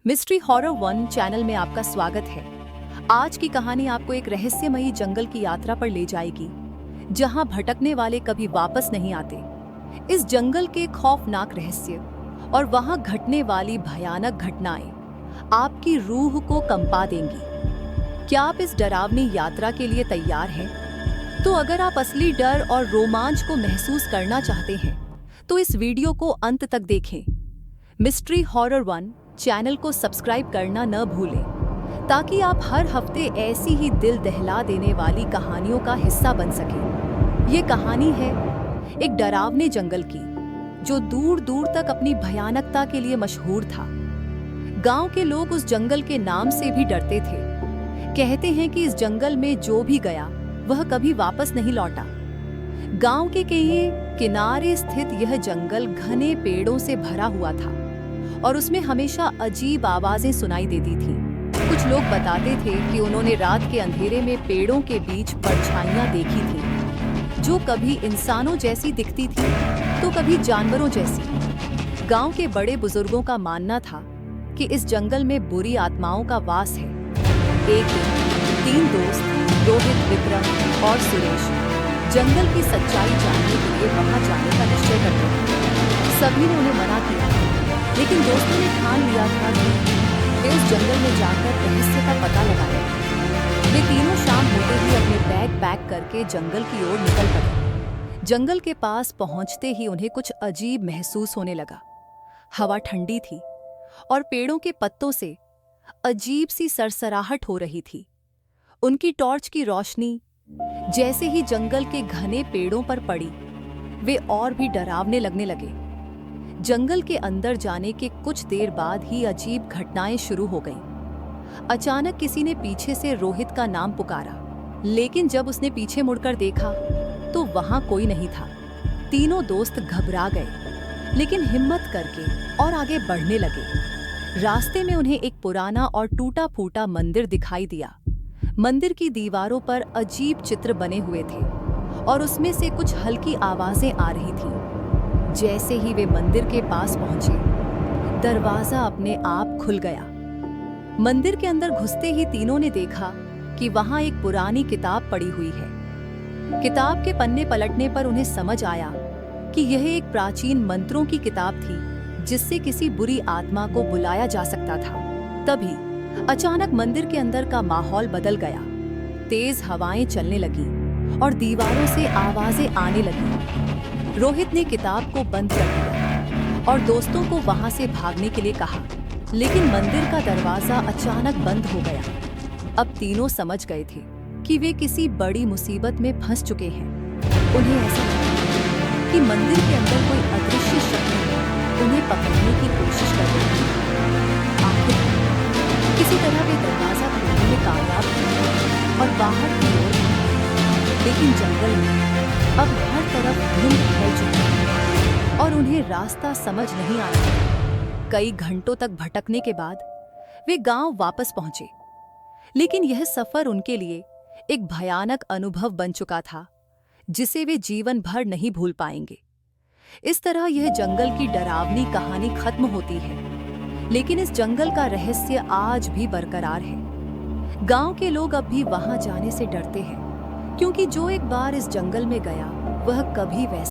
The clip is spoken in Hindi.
मिस्ट्री हॉरर वन चैनल में आपका स्वागत है। आज की कहानी आपको एक रहस्यमयी जंगल की यात्रा पर ले जाएगी, जहां भटकने वाले कभी वापस नहीं आते। इस जंगल के खौफनाक रहस्य और वहां घटने वाली भयानक घटनाएं आपकी रूह को कंपा देंगी। क्या आप इस डरावनी यात्रा के लिए तैयार हैं? तो अगर आप असली डर और रोमांच को महसूस करना चाहते हैं, तो इस वीडियो को अंत तक देखें। मिस्ट्री हॉरर वन चैनल को सब्सक्राइब करना न भूलें, ताकि आप हर हफ्ते ऐसी ही दिल दहला देने वाली कहानियों का हिस्सा बन सकें। ये कहानी है एक डरावने जंगल की, जो दूर दूर तक अपनी भयानकता के लिए मशहूर था। गांव के लोग उस जंगल के नाम से भी डरते थे। कहते हैं कि इस जंगल में जो भी गया वह कभी वापस नहीं लौटा। गांव के किनारे स्थित यह जंगल घने पेड़ों से भरा हुआ था और उसमें हमेशा अजीब आवाजें सुनाई देती थीं। कुछ लोग बताते थे कि उन्होंने रात के अंधेरे में पेड़ों के बीच परछाइयां देखी थीं, जो कभी इंसानों जैसी दिखती थी तो कभी जानवरों जैसी। गांव के बड़े बुजुर्गों का मानना था कि इस जंगल में बुरी आत्माओं का वास है। एक दिन 3 दोस्त रोहित, विक्रम और सुरेश जंगल की सच्चाई जानने के लिए वहां जाने का निश्चय करते थे। सभी ने उन्हें मना किया, लेकिन दोस्तों ने ठान लिया था कि वे उस जंगल में जाकर रहस्य का पता लगाएंगे। वे तीनों शाम होते ही अपने बैग पैक करके जंगल की ओर निकल पड़े। जंगल के पास पहुंचते ही उन्हें कुछ अजीब महसूस होने लगा। हवा ठंडी थी और पेड़ों के पत्तों से अजीब सी सरसराहट हो रही थी। उनकी टॉर्च की रोशनी जैसे ही जंगल के घने पेड़ों पर पड़ी, वे और भी डरावने लगने लगे। जंगल के अंदर जाने के कुछ देर बाद ही अजीब घटनाएं शुरू हो गईं। अचानक किसी ने पीछे से रोहित का नाम पुकारा, लेकिन जब उसने पीछे मुड़कर देखा तो वहां कोई नहीं था। तीनों दोस्त घबरा गए, लेकिन हिम्मत करके और आगे बढ़ने लगे। रास्ते में उन्हें एक पुराना और टूटा फूटा मंदिर दिखाई दिया। मंदिर की दीवारों पर अजीब चित्र बने हुए थे और उसमें से कुछ हल्की आवाजें आ रही थीं। जैसे ही वे मंदिर के पास पहुंचे, दरवाजा अपने आप खुल गया। मंदिर के अंदर घुसते ही तीनों ने देखा कि वहां एक पुरानी किताब पड़ी हुई है। किताब के पन्ने पलटने पर उन्हें समझ आया कि यह एक प्राचीन मंत्रों की किताब थी, जिससे किसी बुरी आत्मा को बुलाया जा सकता था। तभी अचानक मंदिर के अंदर का माहौल बदल गया। तेज हवाएं चलने लगी और दीवारों से आवाजें आने लगी। रोहित ने किताब को बंद कर दिया और दोस्तों को वहां से भागने के लिए कहा, लेकिन मंदिर का दरवाजा अचानक बंद हो गया। अब तीनों समझ गए थे कि वे किसी बड़ी मुसीबत में फंस चुके हैं। उन्हें ऐसा लगा कि मंदिर के अंदर कोई अदृश्य शक्ति उन्हें पकड़ने की कोशिश कर रही थी। आखिर किसी तरह वे दरवाजा खोलने में कामयाब हुए और बाहर की ओर गए। लेकिन जंगल में अब हर तरफ धुंध फैल चुकी है और उन्हें रास्ता समझ नहीं आ रहा। कई घंटों तक भटकने के बाद वे गांव वापस पहुंचे, लेकिन यह सफर उनके लिए एक भयानक अनुभव बन चुका था, जिसे वे जीवन भर नहीं भूल पाएंगे। इस तरह यह जंगल की डरावनी कहानी खत्म होती है, लेकिन इस जंगल का रहस्य आज भी बरकरार है। गांव के लोग अब भी वहां जाने से डरते हैं, क्योंकि जो एक बार इस जंगल में गया वह कभी वैसा